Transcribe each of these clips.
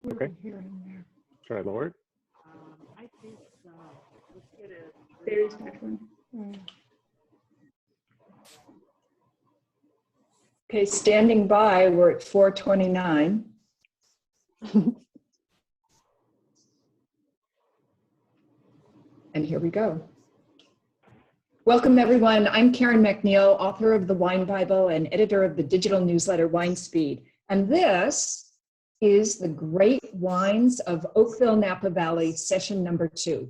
Okay. Should I lower it? I think so. Let's get it. There's that one. Okay, standing by, we're at 4:29. And here we go. Welcome, everyone. I'm Karen MacNeil, author of the Wine Bible and editor of the digital newsletter Wine Speed. And this is the Great Wines of Oakville Napa Valley, session number 2.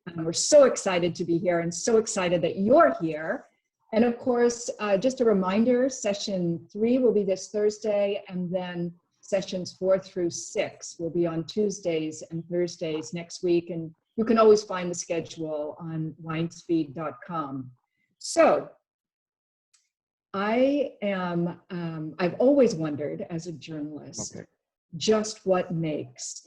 And we're so excited to be here and so excited that you're here. And of course, just a reminder, session 3 will be this Thursday, and then sessions 4 through 6 will be on Tuesdays and Thursdays next week. And you can always find the schedule on winespeed.com. So I've always wondered as a journalist, just what makes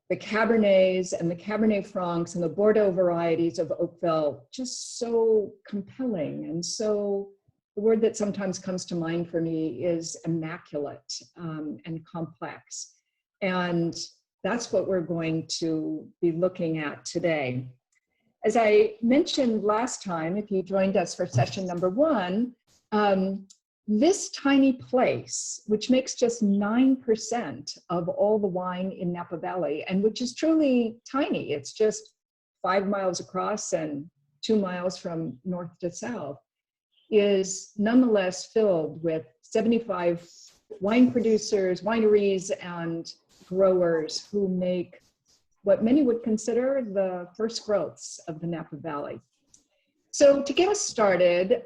the Cabernets and the Cabernet Francs and the Bordeaux varieties of Oakville just so compelling. And so the word that sometimes comes to mind for me is immaculate and complex. And that's what we're going to be looking at today. As I mentioned last time, if you joined us for session number 1, this tiny place, which makes just 9% of all the wine in Napa Valley, and which is truly tiny, it's just 5 miles across and 2 miles from north to south, is nonetheless filled with 75 wine producers, wineries, and growers who make what many would consider the first growths of the Napa Valley. So to get us started,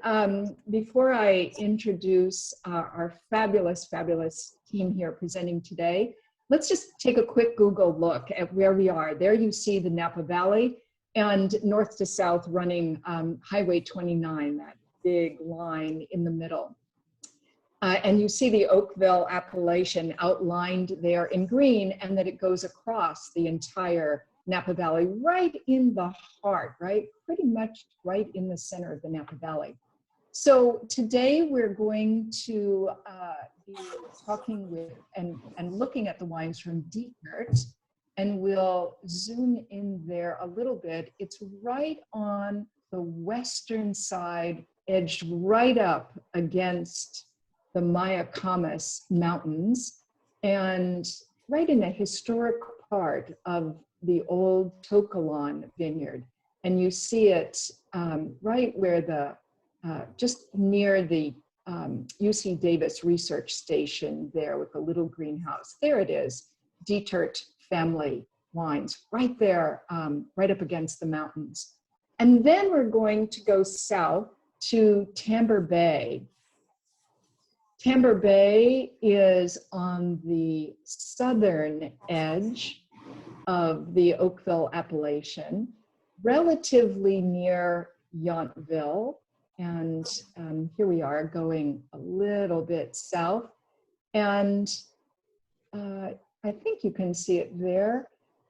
before I introduce our fabulous, fabulous team here presenting today, let's just take a quick Google look at where we are. There you see the Napa Valley and north to south running Highway 29, that big line in the middle. And you see the Oakville appellation outlined there in green, and that it goes across the entire Napa Valley, right in the heart, right? Pretty much right in the center of the Napa Valley. So today we're going to be talking with and looking at the wines from Detert, and we'll zoom in there a little bit. It's right on the western side, edged right up against the Mayacamas Mountains, and right in a historic part of the old Tokalon vineyard. And you see it right where the, just near the UC Davis research station there with the little greenhouse. There it is, Detert family wines, right there, right up against the mountains. And then we're going to go south to Tambour Bay. Tamber Bay is on the southern edge of the Oakville appellation, relatively near Yountville. And here we are going a little bit south. And I think you can see it there.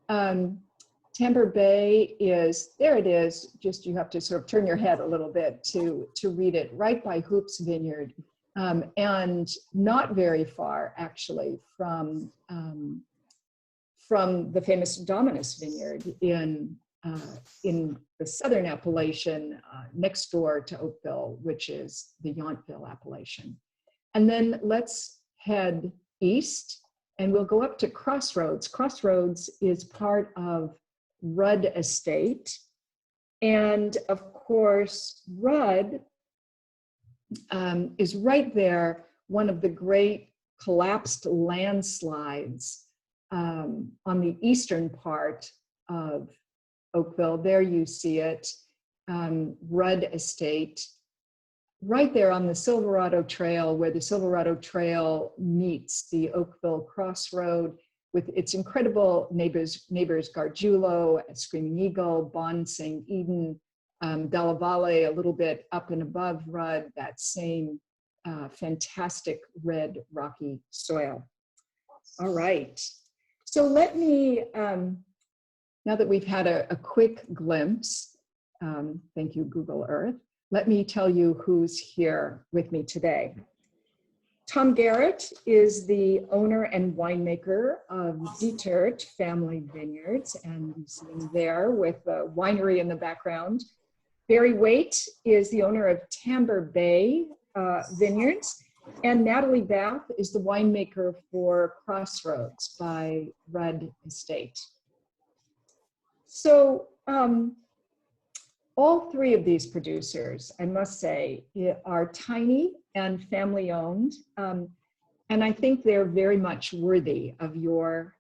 Tamber Bay is, there it is, just you have to sort of turn your head a little bit to read it, right by Hoops Vineyard. And not very far, actually, from the famous Dominus Vineyard in the southern appellation next door to Oakville, which is the Yountville appellation. And then let's head east, and we'll go up to Crossroads. Crossroads is part of Rudd Estate. And of course, Rudd is right there, one of the great collapsed landslides on the eastern part of Oakville. There you see it, Rudd Estate, right there on the Silverado Trail, where the Silverado Trail meets the Oakville Crossroad with its incredible neighbors Gargiulo, Screaming Eagle, Bon St. Eden, Della Valle, a little bit up and above Rudd, that same fantastic red rocky soil. All right, so let me, now that we've had a quick glimpse, thank you Google Earth, let me tell you who's here with me today. Tom Garrett is the owner and winemaker of Detert Family Vineyards, and you see him there with a winery in the background. Barry Waitte is the owner of Tamber Bay Vineyards, and Natalie Bath is the winemaker for Crossroads by Rudd Estate. So all three of these producers, I must say, are tiny and family owned. And I think they're very much worthy of your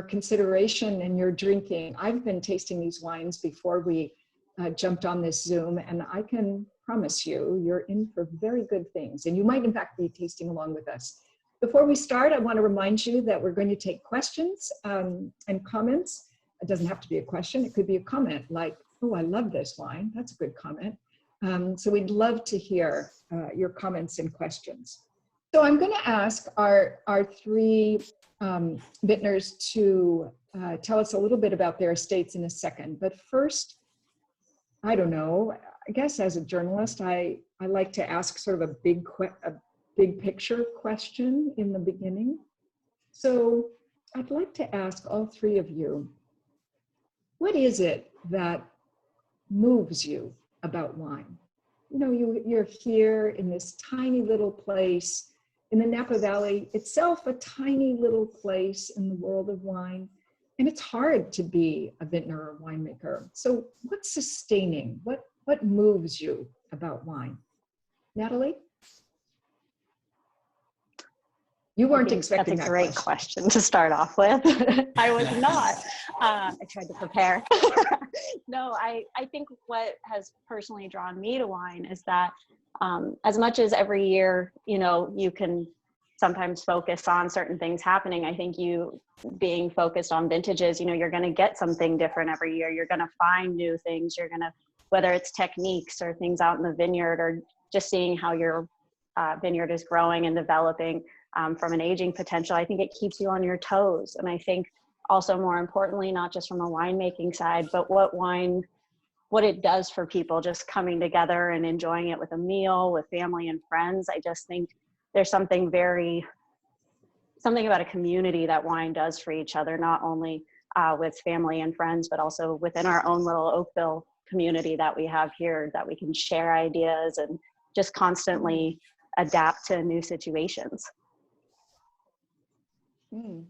consideration and your drinking. I've been tasting these wines before we jumped on this Zoom, and I can promise you, you're in for very good things. And you might in fact be tasting along with us. Before we start, I want to remind you that we're going to take questions and comments. It doesn't have to be a question. It could be a comment like, oh, I love this wine. That's a good comment. So we'd love to hear your comments and questions. So I'm going to ask our three vintners to tell us a little bit about their estates in a second. But first, I don't know, I guess as a journalist, I like to ask sort of a big picture question in the beginning. So I'd like to ask all three of you, what is it that moves you about wine? You know, you're here in this tiny little place in the Napa Valley, itself a tiny little place in the world of wine. And it's hard to be a vintner or winemaker. So what's sustaining? What moves you about wine? Natalie? You weren't expecting that. That's a great question to start off with. I was not. I tried to prepare. No, I think what has personally drawn me to wine is that as much as every year, you know, you can sometimes focus on certain things happening, I think you being focused on vintages, you know, you're going to get something different every year. You're going to find new things. You're going to, whether it's techniques or things out in the vineyard or just seeing how your vineyard is growing and developing from an aging potential, I think it keeps you on your toes. And I think also more importantly, not just from a winemaking side, but what it does for people just coming together and enjoying it with a meal, with family and friends. I just think there's something about a community that wine does for each other, not only with family and friends, but also within our own little Oakville community that we have here, that we can share ideas and just constantly adapt to new situations.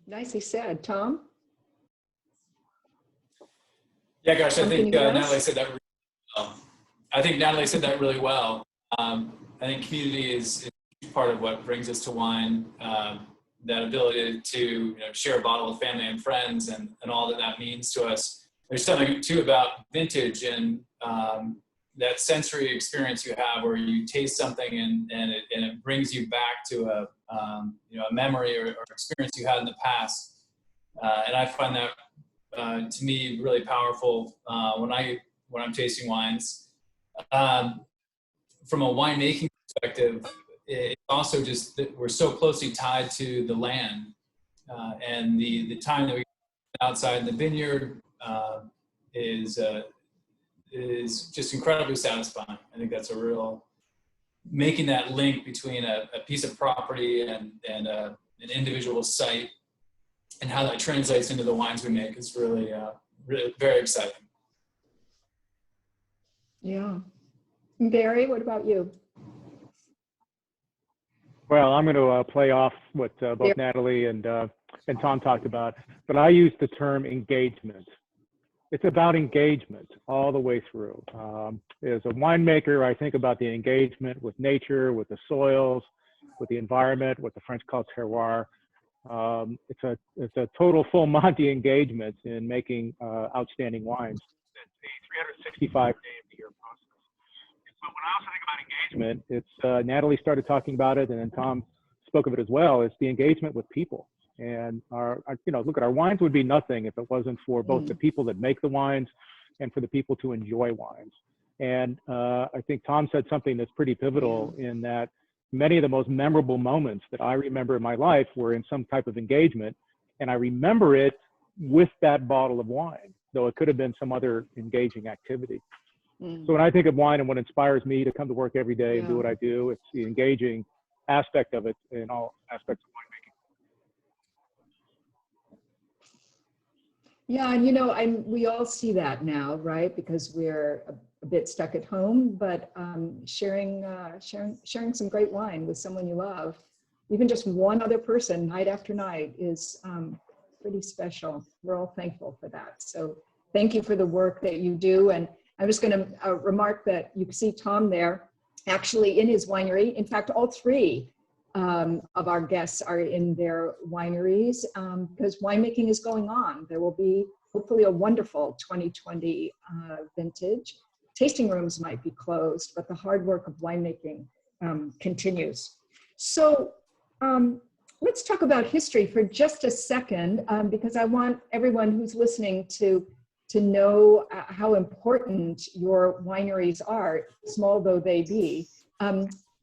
Nicely said. Tom? Yeah, gosh, I think Natalie said that really well. I think Natalie said that really well. I think community is part of what brings us to wine. That ability to share a bottle with family and friends and all that means to us. There's something too about vintage and that sensory experience you have where you taste something and it brings you back to a memory or experience you had in the past. And I find that to me really powerful when I'm tasting wines. From a winemaking perspective, it's also just that we're so closely tied to the land and the time that we outside in the vineyard is just incredibly satisfying. I think that's a real making that link between a piece of property and an individual site and how that translates into the wines we make is really very exciting. Yeah. Barry, what about you? Well, I'm going to play off what both Natalie and Tom talked about, but I use the term engagement. It's about engagement all the way through. As a winemaker, I think about the engagement with nature, with the soils, with the environment, what the French call terroir. It's a total full Monty engagement in making outstanding wines. It's a 365-day-a-year process. But when I also think about engagement, it's Natalie started talking about it, and then Tom spoke of it as well. It's the engagement with people. And look, our wines would be nothing if it wasn't for both the people that make the wines and for the people to enjoy wines. And I think Tom said something that's pretty pivotal in that many of the most memorable moments that I remember in my life were in some type of engagement. And I remember it with that bottle of wine, though it could have been some other engaging activity. So when I think of wine and what inspires me to come to work every day and do what I do, it's the engaging aspect of it, in all aspects of winemaking. Yeah, and you know, we all see that now, right? Because we're a bit stuck at home, but sharing some great wine with someone you love, even just one other person night after night, is pretty special. We're all thankful for that. So thank you for the work that you do. And I was going to remark that you can see Tom there, actually in his winery. In fact, all three of our guests are in their wineries because winemaking is going on. There will be hopefully a wonderful 2020 vintage. Tasting rooms might be closed, but the hard work of winemaking continues. So let's talk about history for just a second, because I want everyone who's listening to know how important your wineries are, small though they be.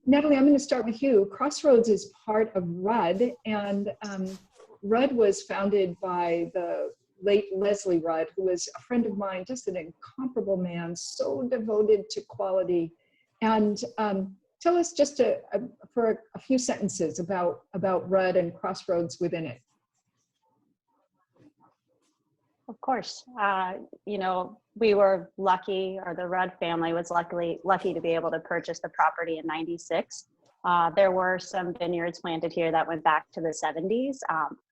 Natalie, I'm going to start with you. Crossroads is part of Rudd, and Rudd was founded by the late Leslie Rudd, who was a friend of mine, just an incomparable man, so devoted to quality. And tell us just for a few sentences about Rudd and Crossroads within it. Of course. You know, we were lucky, or the Rudd family was lucky to be able to purchase the property in '96. There were some vineyards planted here that went back to the '70s.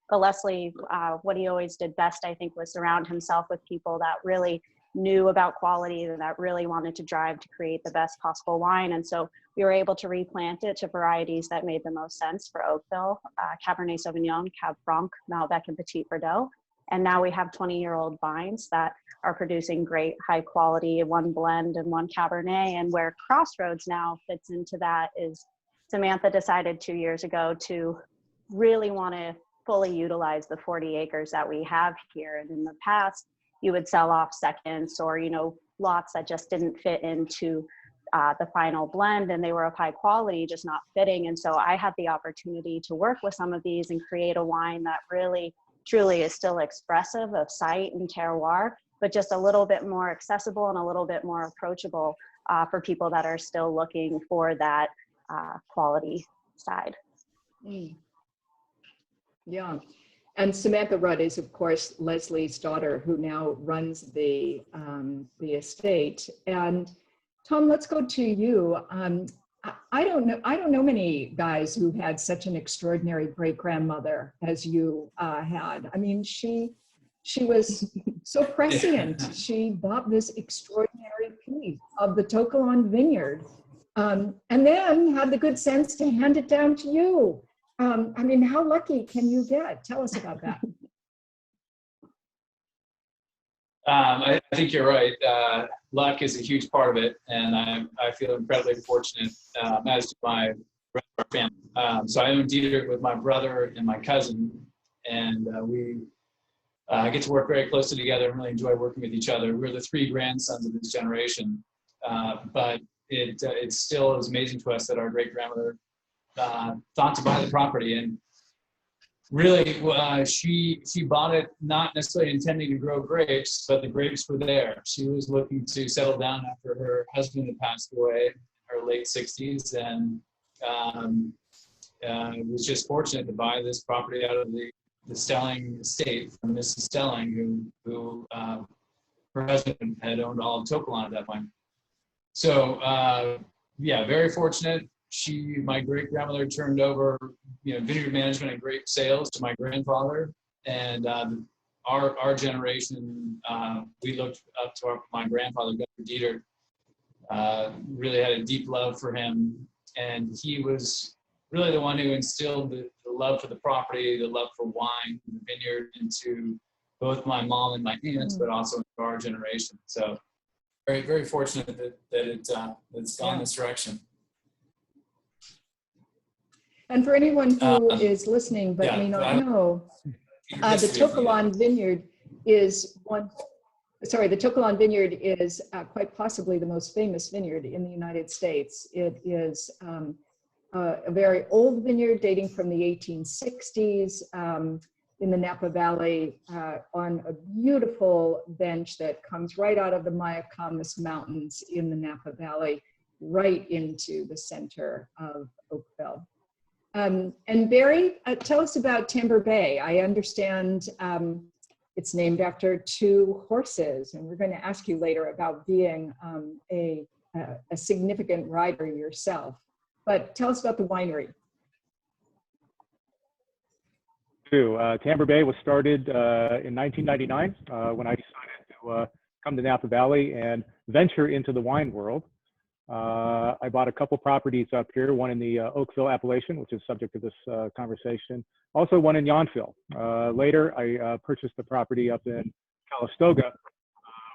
But Leslie, what he always did best, I think, was surround himself with people that really knew about quality and that really wanted to drive to create the best possible wine. And so we were able to replant it to varieties that made the most sense for Oakville: Cabernet Sauvignon, Cab Franc, Malbec, and Petit Verdot. And now we have 20-year-old vines that are producing great high quality, one blend and one Cabernet. And where Crossroads now fits into that is Samantha decided 2 years ago to really want to fully utilize the 40 acres that we have here. And in the past, you would sell off seconds or, you know, lots that just didn't fit into the final blend, and they were of high quality, just not fitting. And so I had the opportunity to work with some of these and create a wine that really truly is still expressive of site and terroir, but just a little bit more accessible and a little bit more approachable for people that are still looking for that quality side. Mm. Yeah. And Samantha Rudd is, of course, Leslie's daughter, who now runs the estate. And Tom, let's go to you. I don't know many guys who had such an extraordinary great grandmother as you had. I mean, she was so prescient. She bought this extraordinary piece of the Tokelon vineyard, and then had the good sense to hand it down to you. I mean, how lucky can you get? Tell us about that. I think you're right. Luck is a huge part of it, and I feel incredibly fortunate, as do my rest of our family. So I own Detert with my brother and my cousin, and we get to work very closely together and really enjoy working with each other. We're the three grandsons of this generation, but it still is amazing to us that our great grandmother thought to buy the property. And really, she bought it not necessarily intending to grow grapes, but the grapes were there. She was looking to settle down after her husband had passed away in her late 60s, and was just fortunate to buy this property out of the Stelling estate from Mrs. Stelling, who her husband had owned all of Tokelon at that point. So yeah, very fortunate. My great grandmother turned over, vineyard management and grape sales to my grandfather, and our generation, we looked up to my grandfather, Detert. Really had a deep love for him, and he was really the one who instilled the love for the property, the love for wine, the vineyard, into both my mom and my aunts, but also into our generation. So very, very fortunate that it's gone this direction. And for anyone who is listening but may not know, the Tokelon Vineyard is the Tokelon Vineyard is quite possibly the most famous vineyard in the United States. It is a very old vineyard dating from the 1860s in the Napa Valley on a beautiful bench that comes right out of the Mayacamas Mountains in the Napa Valley, right into the center of Oakville. And Barry, tell us about Tambour Bay. I understand it's named after 2 horses, and we're going to ask you later about being a significant rider yourself. But tell us about the winery. Tambour Bay was started in 1999 when I decided to come to Napa Valley and venture into the wine world. I bought a couple properties up here, one in the Oakville appellation, which is subject to this conversation. Also one in Yountville. Later, I purchased the property up in Calistoga,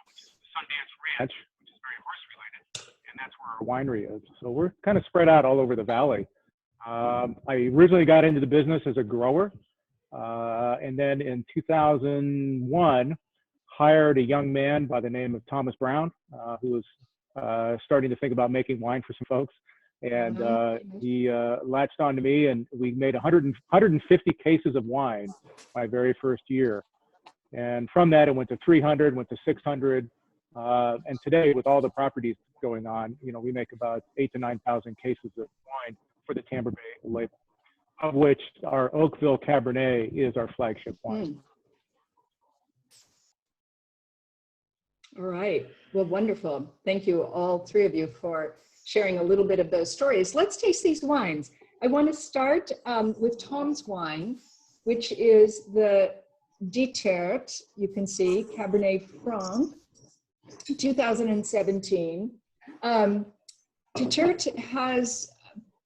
which is Sundance Ranch, which is very horse related, and that's where our winery is. So we're kind of spread out all over the valley. I originally got into the business as a grower, and then in 2001, hired a young man by the name of Thomas Brown, who was starting to think about making wine for some folks. And he latched on to me, and we made 150 cases of wine my very first year. And from that, it went to 300, went to 600. And today, with all the properties going on, you know, we make about 8,000 to 9,000 cases of wine for the Tamber Bay label, of which our Oakville Cabernet is our flagship wine. All right. Well, wonderful. Thank you, all 3 of you, for sharing a little bit of those stories. Let's taste these wines. I want to start with Tom's wine, which is the Detert. You can see Cabernet Franc, 2017. Detert has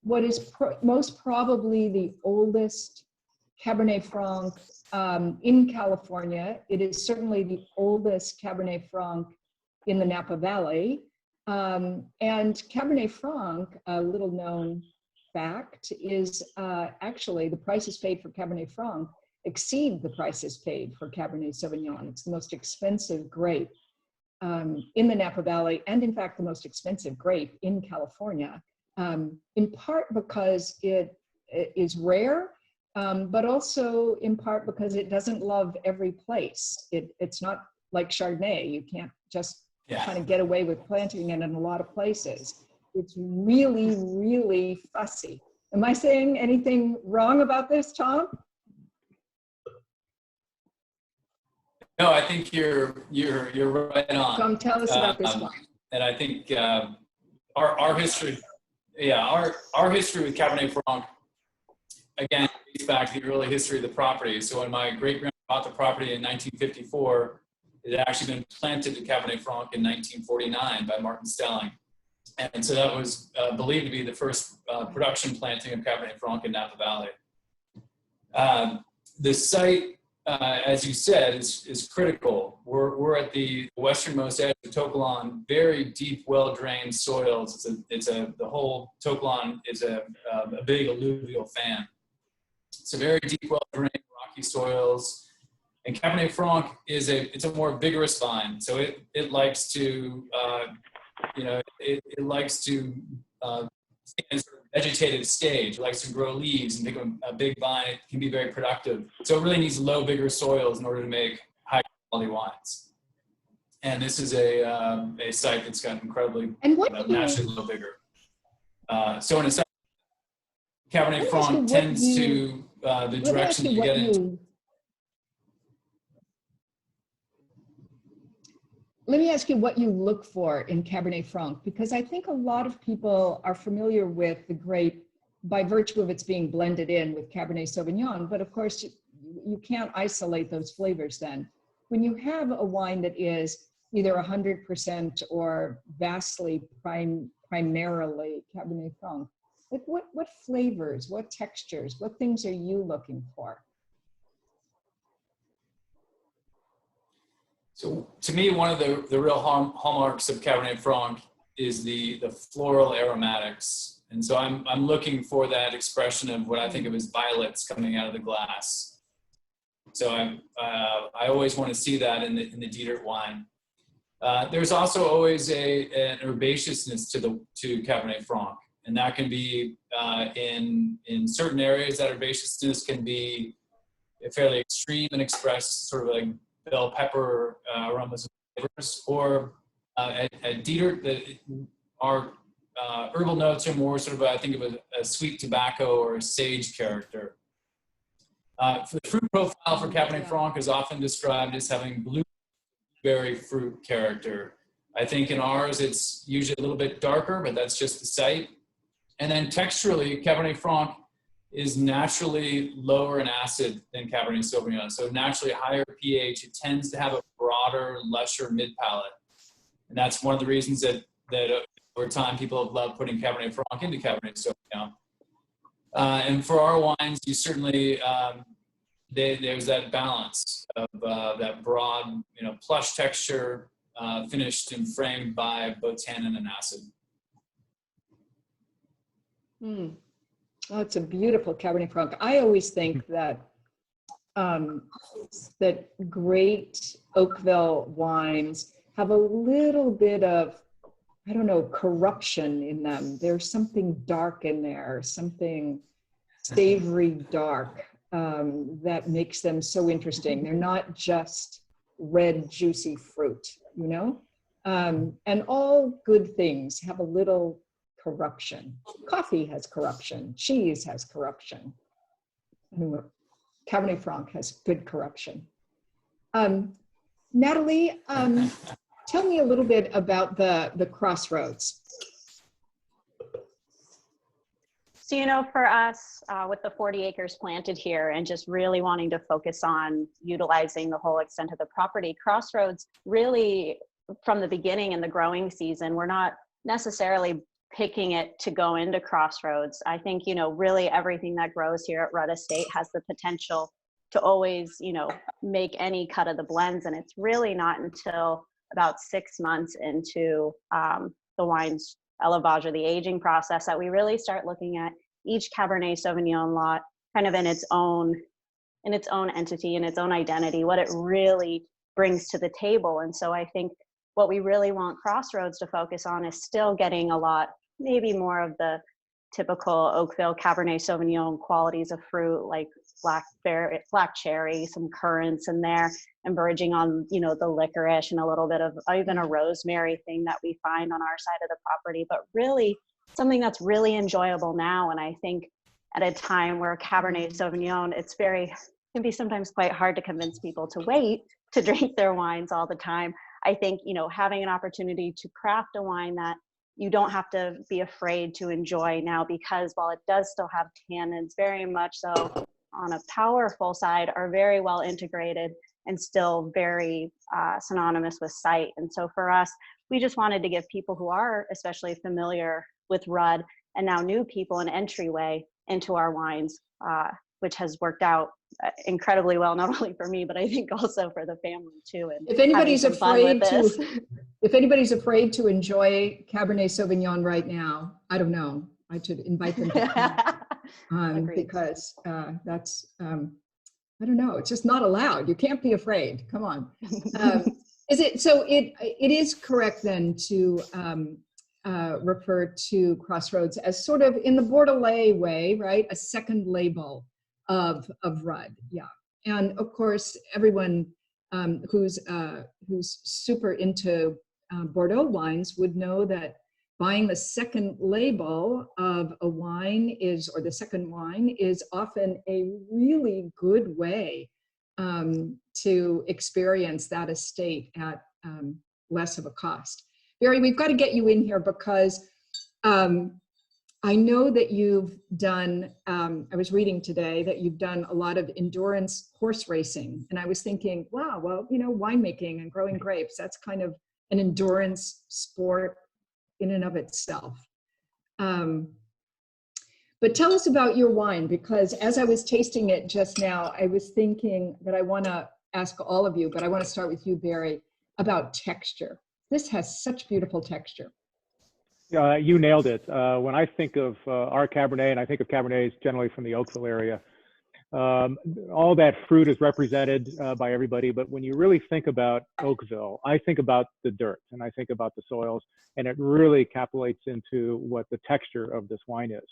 what is most probably the oldest Cabernet Franc in California. It is certainly the oldest Cabernet Franc in the Napa Valley. And Cabernet Franc, a little known fact, is actually the prices paid for Cabernet Franc exceed the prices paid for Cabernet Sauvignon. It's the most expensive grape in the Napa Valley, and in fact, the most expensive grape in California, in part because it is rare, but also in part because it doesn't love every place. It's not like Chardonnay. You can't just kind of get away with planting it in a lot of places. It's really, really fussy. Am I saying anything wrong about this, Tom? No, I think you're right on. Tom, tell us about this wine. And I think our history, our history with Cabernet Franc, again, dates back to the early history of the property. So when my great-grandma bought the property in 1954, it had actually been planted to Cabernet Franc in 1949 by Martin Stelling. And so that was believed to be the first production planting of Cabernet Franc in Napa Valley. The site, as you said, is critical. We're at the westernmost edge of Tokelon, very deep, well-drained soils. The whole Tokelon is a big alluvial fan. It's a very deep, well-drained, rocky soils. And Cabernet Franc it's a more vigorous vine. So it likes to, it likes to stay in a sort of vegetative stage. It likes to grow leaves and become a big vine. It can be very productive. So it really needs low, vigor soils in order to make high quality wines. And this is a site that's got incredibly naturally low vigor. So in a sense, Cabernet Franc tends to the direction you get into. Let me ask you what you look for in Cabernet Franc, because I think a lot of people are familiar with the grape by virtue of its being blended in with Cabernet Sauvignon, but of course you can't isolate those flavors then. When you have a wine that is either 100% or vastly primarily Cabernet Franc, like what flavors, what textures, what things are you looking for? So to me, one of the real hallmarks of Cabernet Franc is the floral aromatics. And so I'm looking for that expression of what I think of as violets coming out of the glass. So I always want to see that in the Detert wine. There's also always an herbaceousness to Cabernet Franc. And that can be in certain areas, that herbaceousness can be fairly extreme and expressed sort of like bell pepper aromas and flavors, or at Detert, our herbal notes are more sort of, I think of a sweet tobacco or a sage character. For the fruit profile for Cabernet Franc is often described as having blueberry fruit character. I think in ours, it's usually a little bit darker, but that's just the site. And then texturally, Cabernet Franc is naturally lower in acid than Cabernet Sauvignon. So naturally higher pH, it tends to have a broader, lusher mid-palate. And that's one of the reasons that over time people have loved putting Cabernet Franc into Cabernet Sauvignon. And for our wines, you certainly, there's that balance of that broad, plush texture, finished and framed by both tannin and acid. Oh, it's a beautiful Cabernet Franc. I always think that that great Oakville wines have a little bit of, I don't know, corruption in them. There's something dark in there, something savory dark that makes them so interesting. They're not just red, juicy fruit, and all good things have a little corruption. Coffee has corruption. Cheese has corruption. Cabernet Franc has good corruption. Natalie, tell me a little bit about the Crossroads. So, for us, with the 40 acres planted here and just really wanting to focus on utilizing the whole extent of the property, Crossroads really, from the beginning in the growing season, we're not necessarily picking it to go into Crossroads. I think, really everything that grows here at Rudd Estate has the potential to always, make any cut of the blends. And it's really not until about 6 months into the wine's élevage, or the aging process, that we really start looking at each Cabernet Sauvignon lot kind of in its own entity, in its own identity, what it really brings to the table. And so I think what we really want Crossroads to focus on is still getting a lot, maybe more of the typical Oakville Cabernet Sauvignon qualities of fruit, like black cherry, some currants in there, and verging on, the licorice and a little bit of even a rosemary thing that we find on our side of the property, but really something that's really enjoyable now. And I think at a time where Cabernet Sauvignon, can be sometimes quite hard to convince people to wait to drink their wines all the time. I think, having an opportunity to craft a wine that you don't have to be afraid to enjoy now, because while it does still have tannins, very much so on a powerful side, are very well integrated and still very synonymous with sight. And so for us, we just wanted to give people who are especially familiar with Rudd, and now new people, an entryway into our wines, which has worked out incredibly well, not only for me, but I think also for the family too. And if anybody's afraid to enjoy Cabernet Sauvignon right now, I don't know, I should invite them to come, because that's, I don't know, it's just not allowed. You can't be afraid, come on. It is correct then to refer to Crossroads as sort of, in the Bordelais way, right? A second label of Rudd, yeah. And of course, everyone who's super into Bordeaux wines would know that buying the second label of a wine or the second wine is often a really good way to experience that estate at less of a cost. Barry, we've got to get you in here because I know that you've done, I was reading today that you've done a lot of endurance horse racing. And I was thinking, wow, well, winemaking and growing grapes, that's kind of an endurance sport in and of itself. But tell us about your wine, because as I was tasting it just now, I was thinking that I want to ask all of you, but I want to start with you, Barry, about texture. This has such beautiful texture. You nailed it. When I think of our Cabernet, and I think of Cabernets generally from the Oakville area, all that fruit is represented by everybody. But when you really think about Oakville, I think about the dirt and I think about the soils, and it really encapsulates into what the texture of this wine is.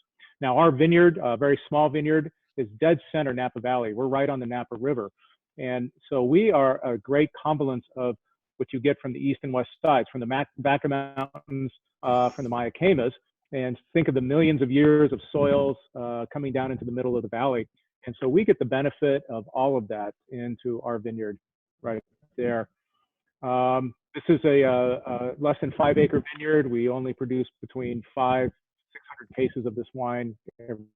Now, our vineyard, a very small vineyard, is dead center Napa Valley. We're right on the Napa River. And so we are a great combination of what you get from the east and west sides, from the Vaca Mountains, from the Mayacamas, and think of the millions of years of soils coming down into the middle of the valley. And so we get the benefit of all of that into our vineyard right there. This is a less than 5 acre vineyard. We only produce between 500-600 cases of this wine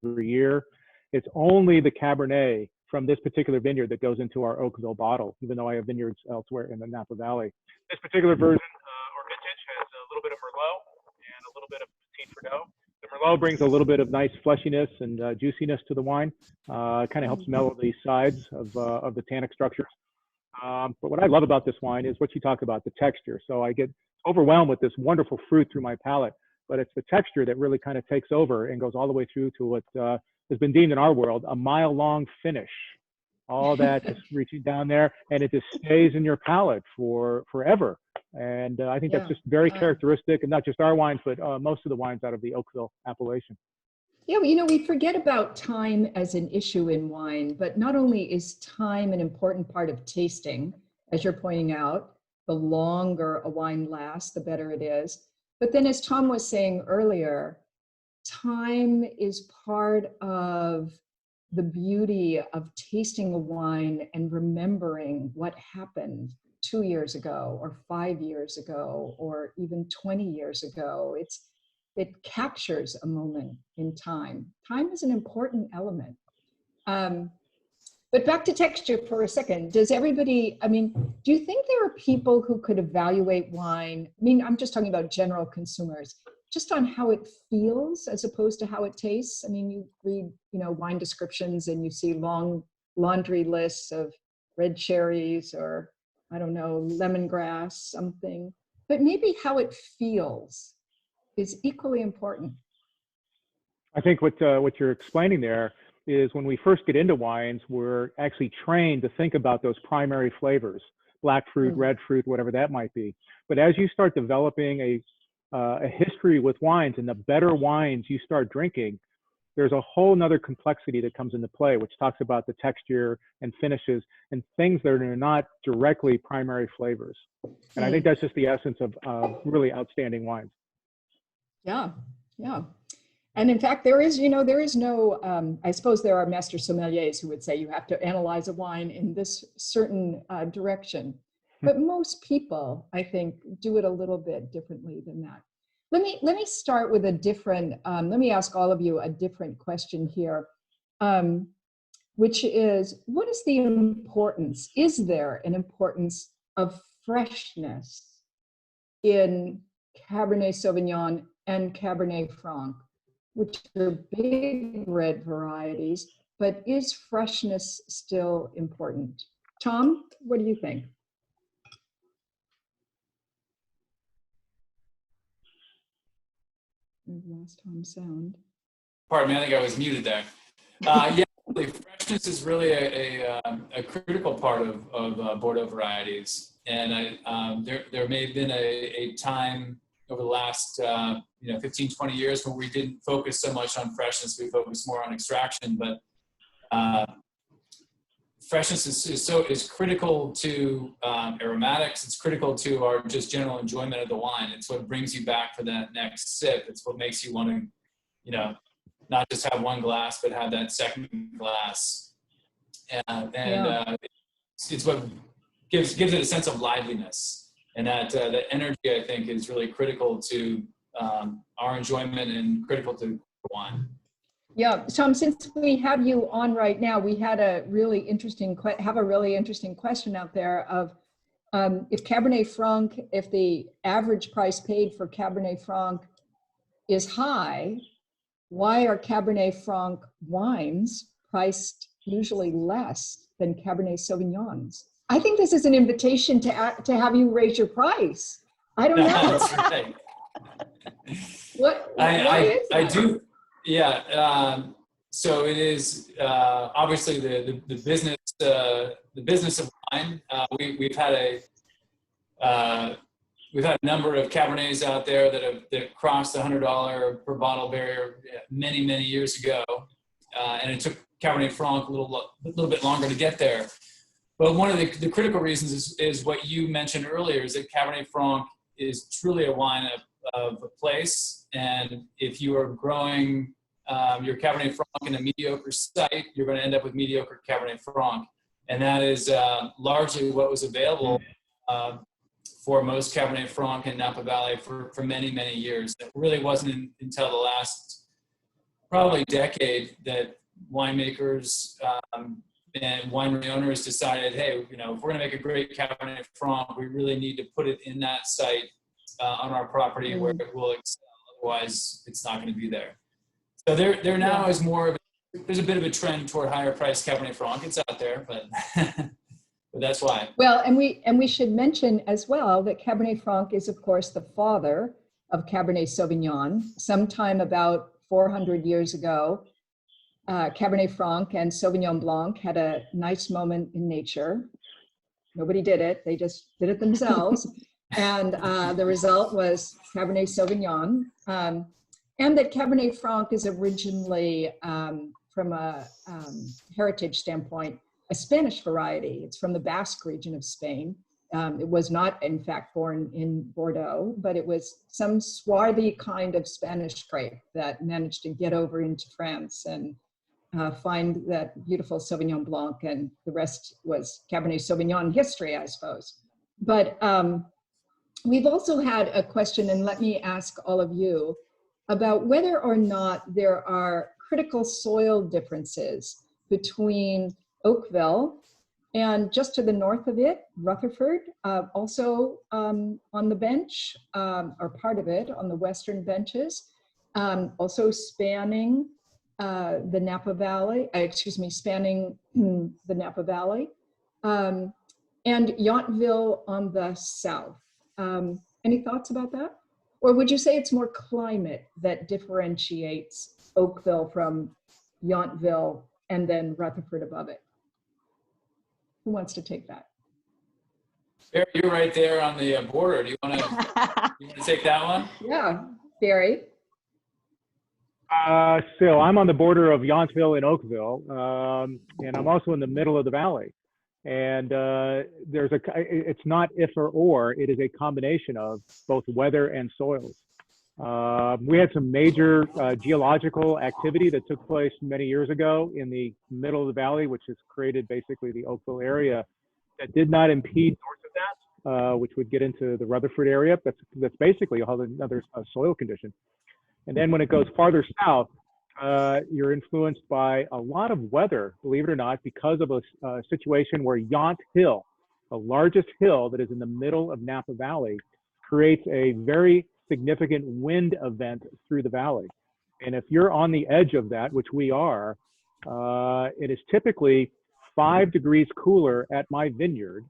every year. It's only the Cabernet from this particular vineyard that goes into our Oakville bottle, even though I have vineyards elsewhere in the Napa Valley. This particular version or vintage has a little bit of Merlot and a little bit of Petit Verdot. The Merlot brings a little bit of nice fleshiness and juiciness to the wine. It kind of helps mellow the sides of the tannic structures. But what I love about this wine is what you talk about, the texture. So I get overwhelmed with this wonderful fruit through my palate, but it's the texture that really kind of takes over and goes all the way through to what has been deemed in our world a mile-long finish. All that just reaching down there, and it just stays in your palate for forever. And I think that's just very characteristic, and not just our wines, but most of the wines out of the Oakville appellation. Yeah, well, you know, we forget about time as an issue in wine, but not only is time an important part of tasting, as you're pointing out, the longer a wine lasts, the better it is. But then as Tom was saying earlier, time is part of the beauty of tasting a wine and remembering what happened 2 years ago or 5 years ago or even 20 years ago. It captures a moment in time. Time is an important element. But back to texture for a second. Does everybody, I mean, do you think there are people who could evaluate wine? I mean, I'm just talking about general consumers, just on how it feels as opposed to how it tastes. I mean, you read, you know, wine descriptions and you see long laundry lists of red cherries or, I don't know, lemongrass, something, but maybe how it feels is equally important. I think what you're explaining there is when we first get into wines, we're actually trained to think about those primary flavors, black fruit, red fruit, whatever that might be. But as you start developing a history with wines, and the better wines you start drinking, there's a whole nother complexity that comes into play, which talks about the texture and finishes and things that are not directly primary flavors. And I think that's just the essence of really outstanding wines. Yeah, yeah. And in fact, there is no, I suppose there are master sommeliers who would say you have to analyze a wine in this certain direction. But most people, I think, do it a little bit differently than that. Let me start with a different, let me ask all of you a different question here, which is, what is the importance? Is there an importance of freshness in Cabernet Sauvignon and Cabernet Franc, which are big red varieties, but is freshness still important? Tom, what do you think? I've lost Tom's sound. Pardon me, I think I was muted there. Yeah, freshness is really a critical part of Bordeaux varieties. And there may have been a time over the last 15, 20 years when we didn't focus so much on freshness, we focused more on extraction. But freshness is critical to aromatics. It's critical to our just general enjoyment of the wine. It's what brings you back for that next sip. It's what makes you want to, not just have one glass, but have that second glass. It's what gives it a sense of liveliness. And that energy, I think, is really critical to our enjoyment and critical to wine. Yeah, Tom, since we have you on right now, we had a really interesting question out there of if Cabernet Franc, if the average price paid for Cabernet Franc is high, why are Cabernet Franc wines priced usually less than Cabernet Sauvignons? I think this is an invitation to have you raise your price. I don't know. That's right. I do. Yeah. So it is obviously the business of wine. We've had a number of Cabernets out there that crossed the $100 per bottle barrier many years ago, and it took Cabernet Franc a little bit longer to get there. But one of the critical reasons is what you mentioned earlier, is that Cabernet Franc is truly a wine of a place. And if you are growing your Cabernet Franc in a mediocre site, you're going to end up with mediocre Cabernet Franc. And that is largely what was available for most Cabernet Franc in Napa Valley for many, many years. It really wasn't until the last probably decade that winemakers and winery owners decided, hey, you know, if we're going to make a great Cabernet Franc, we really need to put it in that site on our property where it will excel. Otherwise, it's not going to be there. So there now is more of there's a bit of a trend toward higher priced Cabernet Franc. It's out there, but but that's why. Well, and we should mention as well that Cabernet Franc is, of course, the father of Cabernet Sauvignon. Sometime about 400 years ago, Cabernet Franc and Sauvignon Blanc had a nice moment in nature. Nobody did it; they just did it themselves, and the result was Cabernet Sauvignon. And that Cabernet Franc is originally, from a heritage standpoint, a Spanish variety. It's from the Basque region of Spain. It was not, in fact, born in Bordeaux, but it was some swarthy kind of Spanish grape that managed to get over into France and find that beautiful Sauvignon Blanc, and the rest was Cabernet Sauvignon history, I suppose. But we've also had a question, and let me ask all of you, about whether or not there are critical soil differences between Oakville and just to the north of it, Rutherford, also on the bench, or part of it on the western benches, also spanning the Napa Valley, spanning the Napa Valley, and Yountville on the south. Any thoughts about that? Or would you say it's more climate that differentiates Oakville from Yountville and then Rutherford above it? Who wants to take that? Barry, you're right there on the border. Do you want to take that one? Yeah, Barry. So I'm on the border of Yountville and Oakville, and I'm also in the middle of the valley. And it's not if or, it is a combination of both weather and soils. We had some major geological activity that took place many years ago in the middle of the valley, which has created basically the Oakville area that did not impede north of that, which would get into the Rutherford area. That's basically another soil condition. And then when it goes farther south, you're influenced by a lot of weather, believe it or not, because of a situation where Yount Hill, the largest hill that is in the middle of Napa Valley, creates a very significant wind event through the valley. And if you're on the edge of that, which we are, it is typically 5 degrees cooler at my vineyard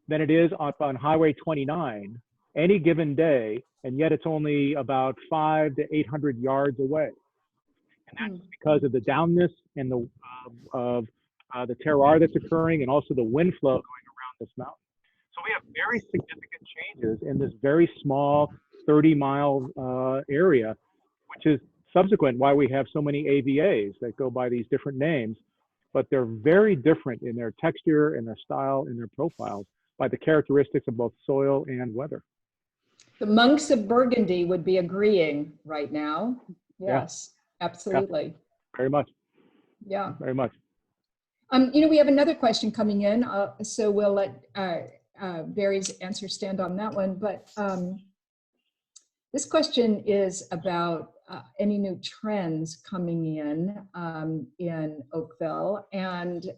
than it is up on Highway 29 any given day, and yet it's only about 500 to 800 yards away. And that's because of the downness and the terroir that's occurring, and also the wind flow going around this mountain. So we have very significant changes in this very small 30-mile area, which is subsequent why we have so many AVAs that go by these different names, but they're very different in their texture and their style and their profiles by the characteristics of both soil and weather. The monks of Burgundy would be agreeing right now. Yes, yeah. Absolutely. Yeah. Very much. Yeah. Very much. We have another question coming in, so we'll let Barry's answer stand on that one. But this question is about any new trends coming in Oakville. And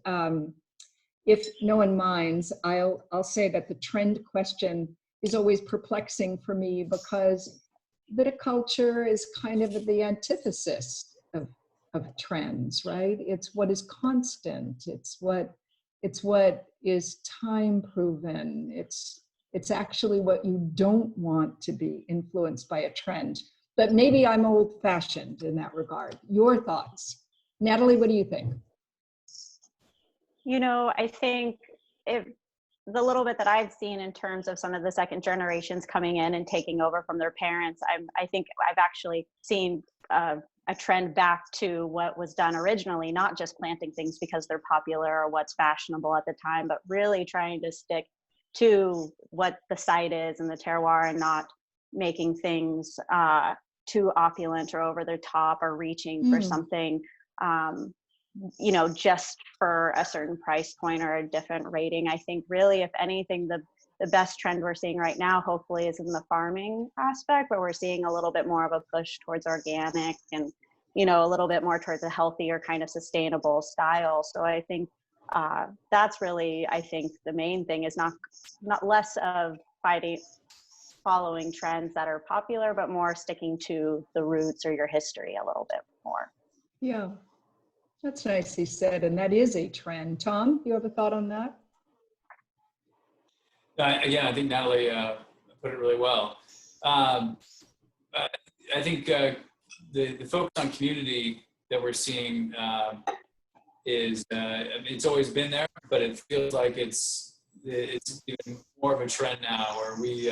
if no one minds, I'll say that the trend question is always perplexing for me, because viticulture is kind of the antithesis of trends, right? It's what is constant. It's what is time proven. It's actually what you don't want to be influenced by a trend. But maybe I'm old fashioned in that regard. Your thoughts? Natalie, what do you think? I think the little bit that I've seen in terms of some of the second generations coming in and taking over from their parents, I think I've actually seen a trend back to what was done originally, not just planting things because they're popular or what's fashionable at the time, but really trying to stick to what the site is and the terroir, and making things too opulent or over the top or reaching for something, you know, just for a certain price point or a different rating. I think really, if anything, the best trend we're seeing right now, hopefully, is in the farming aspect, but we're seeing a little bit more of a push towards organic and, you know, a little bit more towards a healthier kind of sustainable style. So I think that's really, I think the main thing is not less of following trends that are popular, but more sticking to the roots or your history a little bit more. Yeah, that's nicely said. And that is a trend. Tom, you have a thought on that? Again, I think Natalie put it really well. I think the focus on community that we're seeing is it's always been there, but it feels like it's even more of a trend now, where we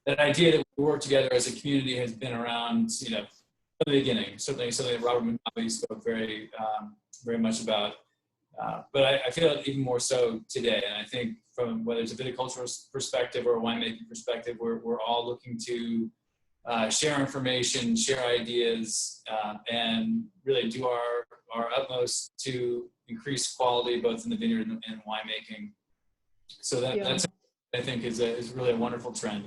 that idea that we work together as a community has been around, you know, from the beginning. Certainly something that Robert Mondavi spoke very much about. But I feel it even more so today. And I think from whether it's a viticultural perspective or a winemaking perspective, we're all looking to share information, share ideas, and really do our utmost to increase quality both in the vineyard and winemaking. So that's, I think, is really a wonderful trend.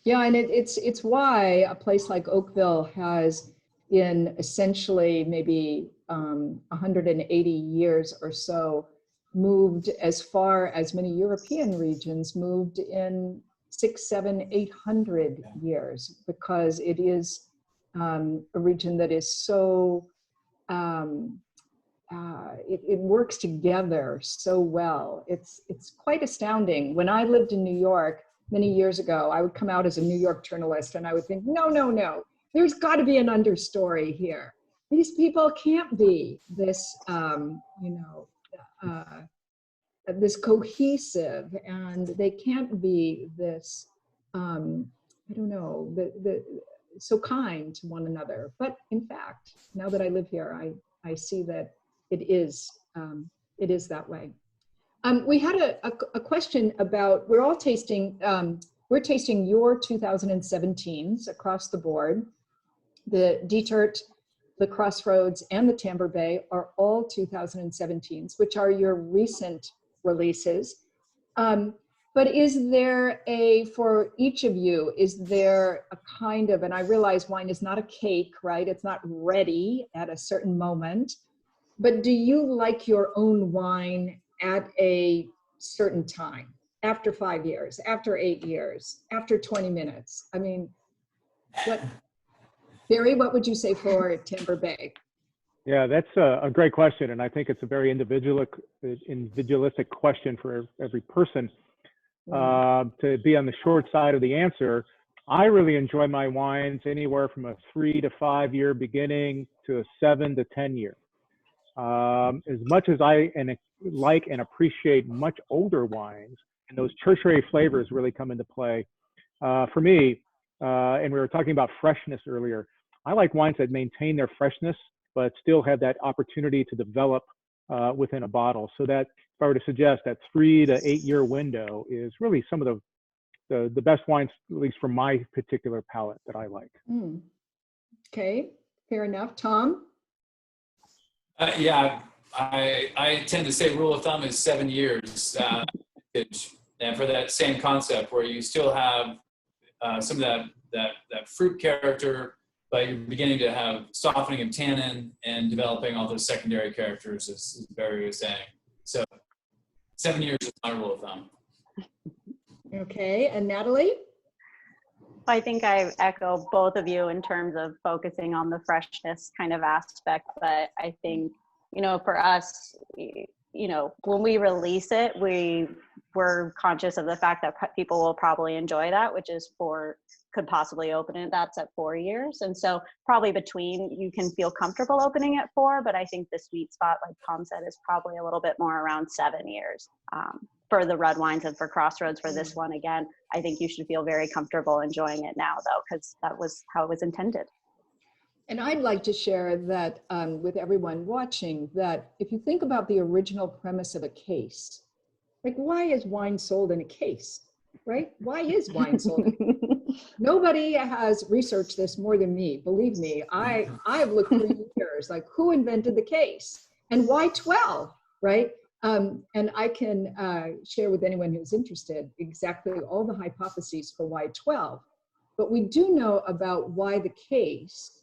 Yeah, and it's why a place like Oakville has, in essentially maybe 180 years or so, moved as far as many European regions moved in 600, 700, 800 years, because it is a region that is so, it works together so well. It's quite astounding. When I lived in New York many years ago, I would come out as a New York journalist and I would think, no, there's got to be an understory here. These people can't be this, this cohesive, and they can't be this, so kind to one another. But in fact, now that I live here, I see that it is that way. We had a question about, we're all tasting, we're tasting your 2017s across the board. The Detert, the Crossroads, and the Tambour Bay are all 2017s, which are your recent releases. But is there for each of you, is there a kind of, and I realize wine is not a cake, right? It's not ready at a certain moment, but do you like your own wine at a certain time, after 5 years, after 8 years, after 20 minutes? I mean, Barry, what would you say for Tamber Bay? Yeah, that's a great question, and I think it's a very individualistic question for every person. To be on the short side of the answer, I really enjoy my wines anywhere from a 3 to 5 year beginning to a 7 to 10 year. As much as I like and appreciate much older wines, and those tertiary flavors really come into play. For me, and we were talking about freshness earlier, I like wines that maintain their freshness, but still have that opportunity to develop within a bottle. So that, if I were to suggest, that 3 to 8 year window is really some of the best wines, at least from my particular palate, that I like. Okay, fair enough. Tom? Yeah, I tend to say rule of thumb is 7 years. And for that same concept, where you still have some of that fruit character, but you're beginning to have softening of tannin and developing all those secondary characters, as Barry was saying. So 7 years is my rule of thumb. Okay, and Natalie? I think I echo both of you in terms of focusing on the freshness kind of aspect, but I think, you know, for us, you know, when we release it, we're conscious of the fact that people will probably enjoy that, which is could possibly open it, that's at 4 years. And so probably between, you can feel comfortable opening at 4, but I think the sweet spot, like Tom said, is probably a little bit more around 7 years. For the red wines and for Crossroads, for this one, again, I think you should feel very comfortable enjoying it now, though, because that was how it was intended. And I'd like to share that with everyone watching, that if you think about the original premise of a case, like, why is wine sold in a case? right? Why is wine sold at 8? Nobody has researched this more than me. Believe me, I've looked for years, like who invented the case and why 12, right? And I can share with anyone who's interested exactly all the hypotheses for why 12. But we do know about why the case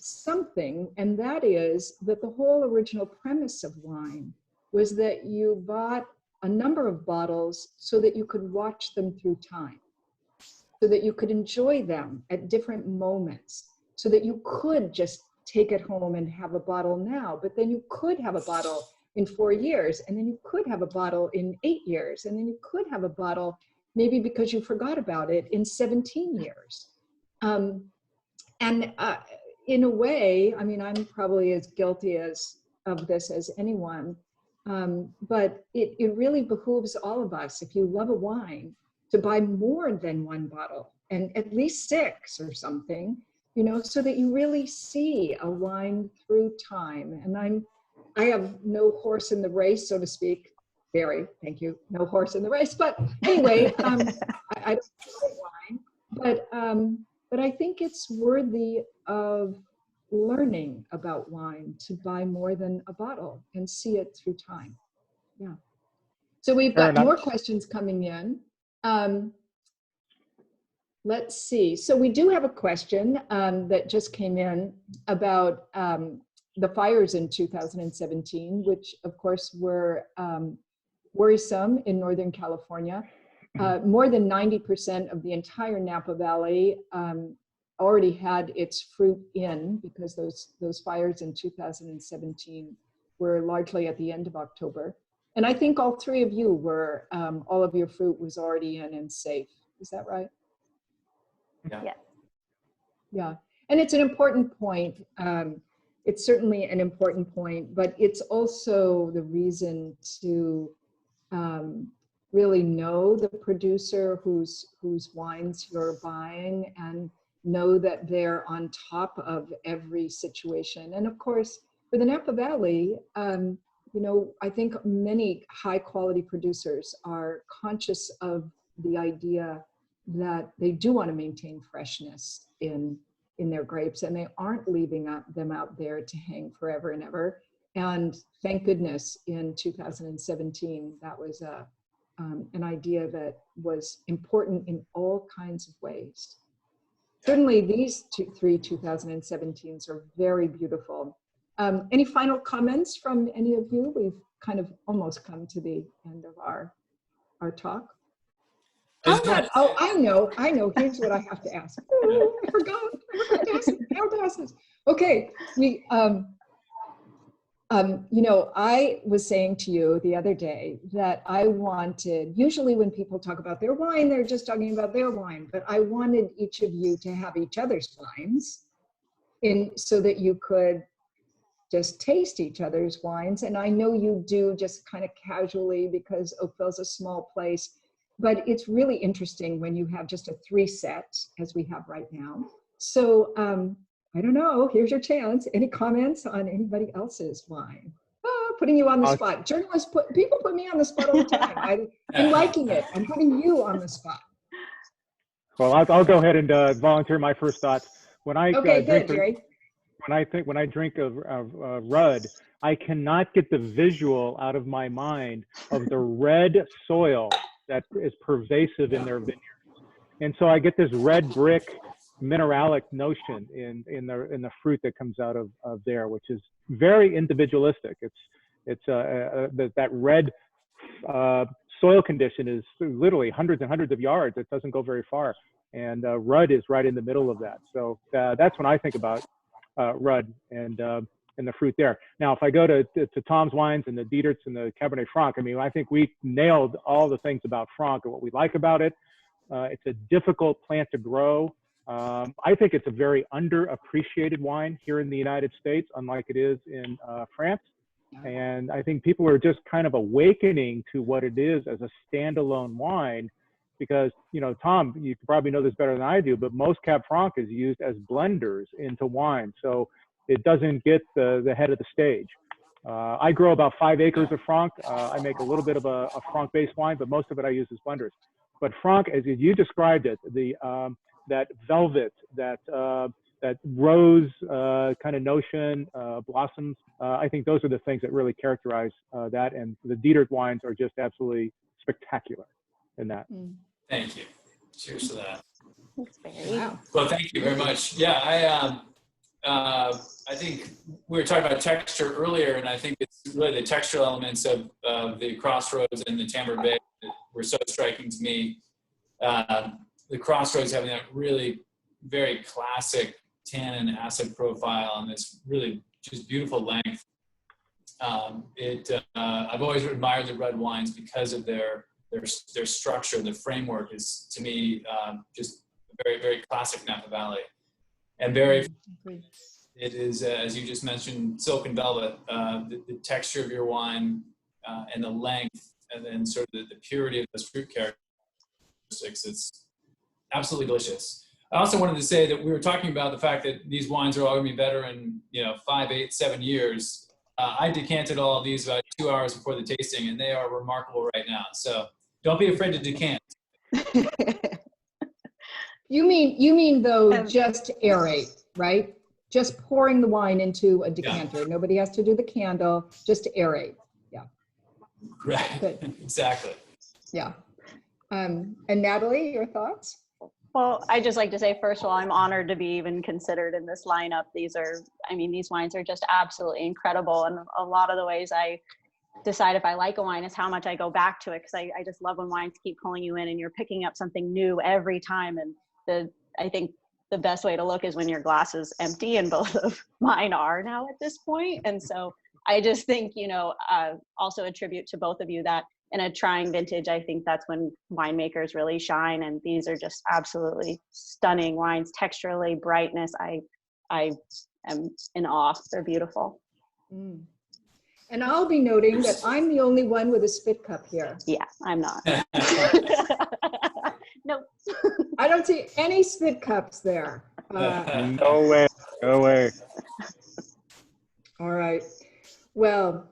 something, and that is that the whole original premise of wine was that you bought a number of bottles so that you could watch them through time, so that you could enjoy them at different moments, so that you could just take it home and have a bottle now, but then you could have a bottle in 4 years, and then you could have a bottle in 8 years, and then you could have a bottle maybe because you forgot about it in 17 years. In a way, I mean, I'm probably as guilty of this as anyone, but it really behooves all of us, if you love a wine, to buy more than one bottle, and at least 6 or something, you know, so that you really see a wine through time. And I have no horse in the race, so to speak. Very, thank you. No horse in the race. But anyway, I don't like wine, but I think it's worthy of learning about wine to buy more than a bottle and see it through time. Yeah. So we've got more questions coming in. Let's see. So we do have a question that just came in about the fires in 2017, which of course were worrisome in Northern California. More than 90% of the entire Napa Valley already had its fruit in, because those fires in 2017 were largely at the end of October. And I think all 3 of you were, all of your fruit was already in and safe. Is that right? Yeah. Yeah. And it's an important point. It's certainly an important point, but it's also the reason to really know the producer whose wines you're buying, and know that they're on top of every situation. And of course, for the Napa Valley, you know, I think many high quality producers are conscious of the idea that they do want to maintain freshness in their grapes, and they aren't leaving them out there to hang forever and ever. And thank goodness in 2017, that was an idea that was important in all kinds of ways. Certainly these 3 2017s are very beautiful. Any final comments from any of you? We've kind of almost come to the end of our talk. How about, oh, I know, here's what I have to ask. Oh, I forgot to ask, I have to ask this. Okay, we, you know, I was saying to you the other day that I wanted, usually when people talk about their wine, they're just talking about their wine, but I wanted each of you to have each other's wines so that you could just taste each other's wines. And I know you do just kind of casually because Oakville's a small place, but it's really interesting when you have just a 3 set as we have right now. So I don't know, here's your chance. Any comments on anybody else's wine? Oh, putting you on the spot. Journalists, people put me on the spot all the time. I'm liking it. I'm putting you on the spot. Well, I'll go ahead and volunteer my first thoughts. When I when I drink a Rudd, I cannot get the visual out of my mind of the red soil that is pervasive in their vineyards, and so I get this red brick mineralic notion in the fruit that comes out of there, which is very individualistic. It's that red soil condition is literally hundreds and hundreds of yards. It doesn't go very far, and Rudd is right in the middle of that. So that's when I think about Rudd and the fruit there. Now, if I go to Tom's wines and the Deterts and the Cabernet Franc, I mean, I think we nailed all the things about Franc and what we like about it. It's a difficult plant to grow. I think it's a very underappreciated wine here in the United States, unlike it is in France. And I think people are just kind of awakening to what it is as a standalone wine, because, you know, Tom, you probably know this better than I do, but most Cab Franc is used as blenders into wine. So it doesn't get the head of the stage. I grow about 5 acres of Franc. I make a little bit of a Franc-based wine, but most of it I use as blenders. But Franc, as you described it, that velvet, that rose kind of notion, blossoms, I think those are the things that really characterize that. And the Detert wines are just absolutely spectacular in that. Thank you. Cheers to that. Thanks, Barry. Wow. Well, thank you very much. Yeah, I think we were talking about texture earlier, and I think it's really the textural elements of the Crossroads and the Tambour Bay that were so striking to me. The Crossroads having that really very classic tannin acid profile and this really just beautiful length. I've always admired the red wines because of their structure. The framework is, to me, just very, very classic Napa Valley. And very, it is, as you just mentioned, silk and velvet, the texture of your wine and the length, and then sort of the purity of those fruit characteristics. It's absolutely delicious. I also wanted to say that we were talking about the fact that these wines are all going to be better in 5, 8, 7 years. I decanted all of these about 2 hours before the tasting, and they are remarkable right now. So don't be afraid to decant. You mean though, just aerate, right? Just pouring the wine into a decanter. Yeah. Nobody has to do the candle, just aerate. Yeah. Right. Good. Exactly. Yeah. And Natalie, your thoughts? Well, I just like to say, first of all, I'm honored to be even considered in this lineup. These wines are just absolutely incredible. And a lot of the ways I decide if I like a wine is how much I go back to it. Because I just love when wines keep pulling you in and you're picking up something new every time. And I think the best way to look is when your glass is empty, and both of mine are now at this point. And so I just think, also a tribute to both of you that in a trying vintage, I think that's when winemakers really shine. And these are just absolutely stunning wines, texturally, brightness. I am in awe. They're beautiful. Mm. And I'll be noting that I'm the only one with a spit cup here. Yeah, I'm not. Nope. I don't see any spit cups there. No way. No way. All right. Well,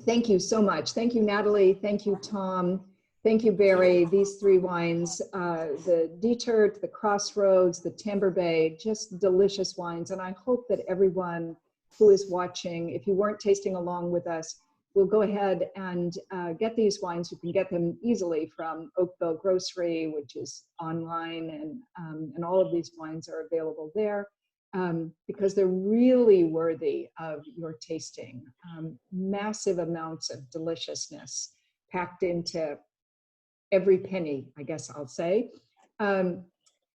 thank you so much. Thank you, Natalie. Thank you, Tom. Thank you, Barry. These 3 wines, the Detert, the Crossroads, the Tamber Bay, just delicious wines. And I hope that everyone who is watching, if you weren't tasting along with us, will go ahead and get these wines. You can get them easily from Oakville Grocery, which is online, and all of these wines are available there. Because they're really worthy of your tasting. Massive amounts of deliciousness packed into every penny, I guess I'll say.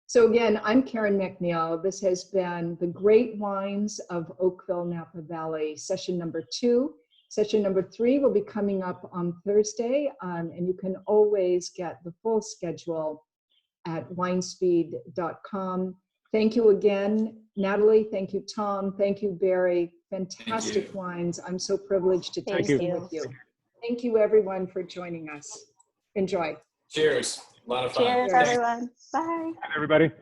So again, I'm Karen MacNeil. This has been the Great Wines of Oakville, Napa Valley, session number 2. Session number 3 will be coming up on Thursday, and you can always get the full schedule at winespeed.com. Thank you again, Natalie. Thank you, Tom. Thank you, Barry. Fantastic wines. I'm so privileged to taste them with you. Thank you, everyone, for joining us. Enjoy. Cheers. A lot of fun. Cheers, everyone. Bye. Everybody.